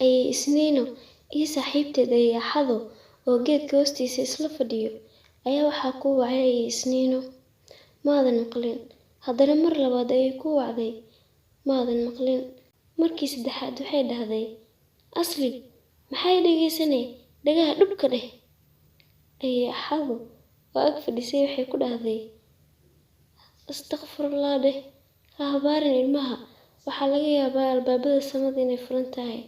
ayay Isniino iyo saaxiibteed ayay Axado oo geedka hoostiisa isla fadhiyo ayaa waxaa ku wacay ayay Isniino. Maadan maqlin. Haddana mar labaad ayay ku wacday. Maadan maqlin. Markii saddexaad waxay dhahday, Asli, maxay dhegaysanay? Dhagaha dhubka dheh. Ayay Axado oo ag fadhisay waxay ku dhahday, Astaghfirullah dheh. Ha habaarin ilmaha. Waxaa laga yaabaa albaabada samada inay furan tahay.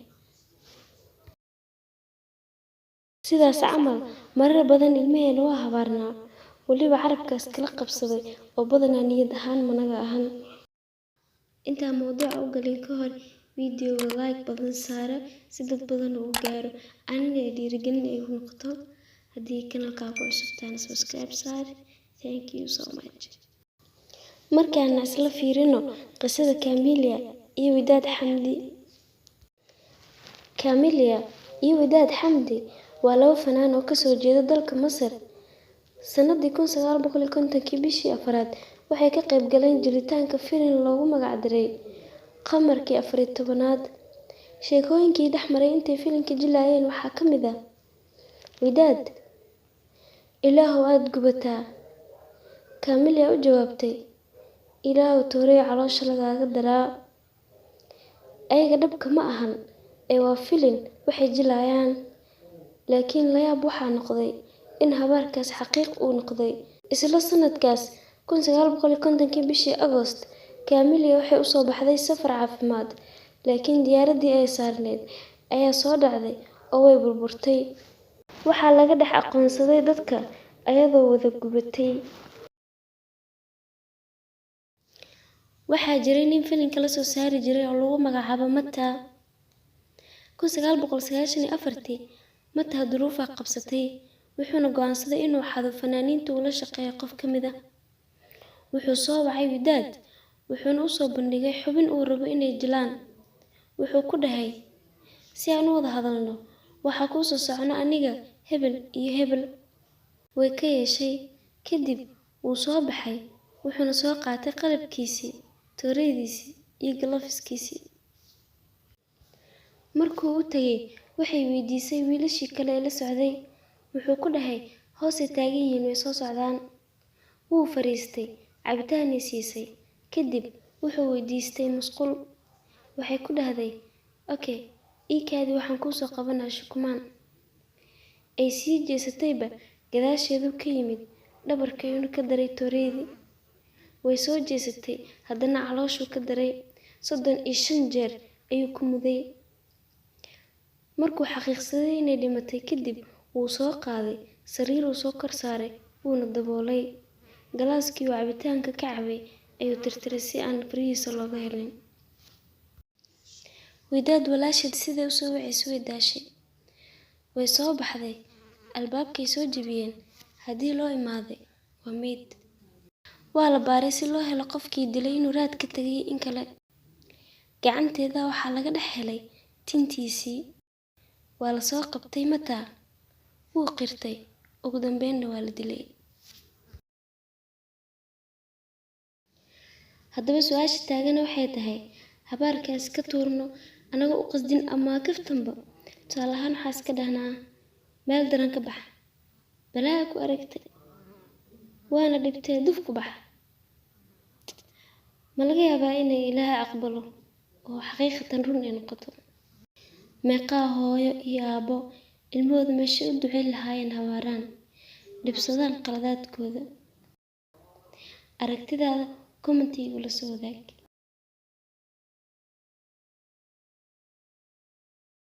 Sidaas camal marar badan ilmaheena waa habaarnaa. Weliba carabkaas kala qabsaday oo badanaa niyad ahaan managa ahan. Intaa mawduuca u galin ka hor videoga like badan saara si dad badan u gaaro anina dhiirigelin ay u noqoto. Haddii kanalka ku cusubtaan subscribe saar. Thank you so much. Markaan isla fiirino qisada Kamilia iyo Wadaad Xamdi. Kamilia iyo Wadaad Xamdi waa laba fanaan oo ka soo jeeda dalka Masar. Sanadii 1950 bishii Afraad waxay ka qayb galeen jiritaanka filim loogu magac daray Qamarkii 14aad. Sheekooyinkii dhexmaray intay filimka jilaayeen waxaa ka mid ah Wadaad, Ilaahow aad gubataa. Kamilia u jawaabtay, Ilaahow toorey caloosha lagaaga daraa. Ayaga dhabka ma ahan ee waa filim waxay jilaayaan. Laakiin la yaab waxaa noqday in habaarkaas xaqiiq uu noqday. Isla sanadkaas 1950 bishii Agoost, Kamilia waxay u soo baxday safar caafimaad. Laakiin diyaaradii ay saarneed ayaa soo dhacday oo way burburtay. Waxaa laga dhex aqoonsaday dadka ayadoo wada gubatay. Waxaa jiray nin filimka la soo saari jiray oo lagu magacaabo Mata. 1994 Mata duruufaa qabsatay. Wuxuuna go'aansaday inuu xado fanaaniinta uu la shaqeeyo qof ka mid ah. Wuxuu soo wacay Wadaad. Wuxuuna u soo bandhigay xubin uu rabo inay jilaan. Wuxuu ku dhahay, si aan u wada hadalno, waxaa kuu soo socona aniga, hebel iyo hebel. Way ka yeeshay. Kadib wuu soo baxay. Wuxuuna soo qaatay qalabkiisii, tooreydiisii iyo galofiskiisii. Markuu u tagay, waxay weydiisay wiilashii kale ee la socday. Wuxuu ku dhahay, hoos taagan yihiin way soo socdaan. Wuu fariistay, cabitaan siisay. Kadib wuxuu weydiistay musqul. Waxay ku dhahday, okay, iikaadi waxaan kuu soo qabanaa shukumaan. Ay sii jeesatayba gadaasheedu ka yimid dhabarkayuna ka daray tooreydii. Way soo jeesatay haddana calooshuu ka daray 35 jeer ayuu ku muday. Markuu xaqiiqsaday inay dhimatay kadib wuu soo qaaday sariir uu soo kor saaray wuuna daboolay. Galaaskii uu cabitaanka ka cabay ayuu tirtiray si aan farihiisa looga helin. Wadaad walaasheed sidee u soo wacayso way daashay. Way soo baxday. Albaabkay soo jebiyeen. Haddii loo imaaday waa meyd. Waa la baaray si loo helo qofkii dilay inuu raad ka tagay in kale. Gacanteeda waxaa laga dhex helay tintiisii. Waa la soo qabtay Mata. Wuu qirtay. Ugu dambeynna waa la dilay. Haddaba su'aasha taagan waxay tahay habaarkaas ka tuurno anaga u qasdin ama kaftanba. Tusaale ahaan waxaa iska dhahnaa meel daran ka bax. Balaa ku aragtay. Waana dhibtay duf ku bax. Ma laga yaabaa inay Ilaahay aqbalo oo xaqiiqatan run ay noqoto. Meeqaa hooyo iyo aabbo ilmahooda meesha u duceyn lahaayeen habaaraan. Dhibsadaan qaladaadkooda. Aragtidaada commentiga la soo wadaag.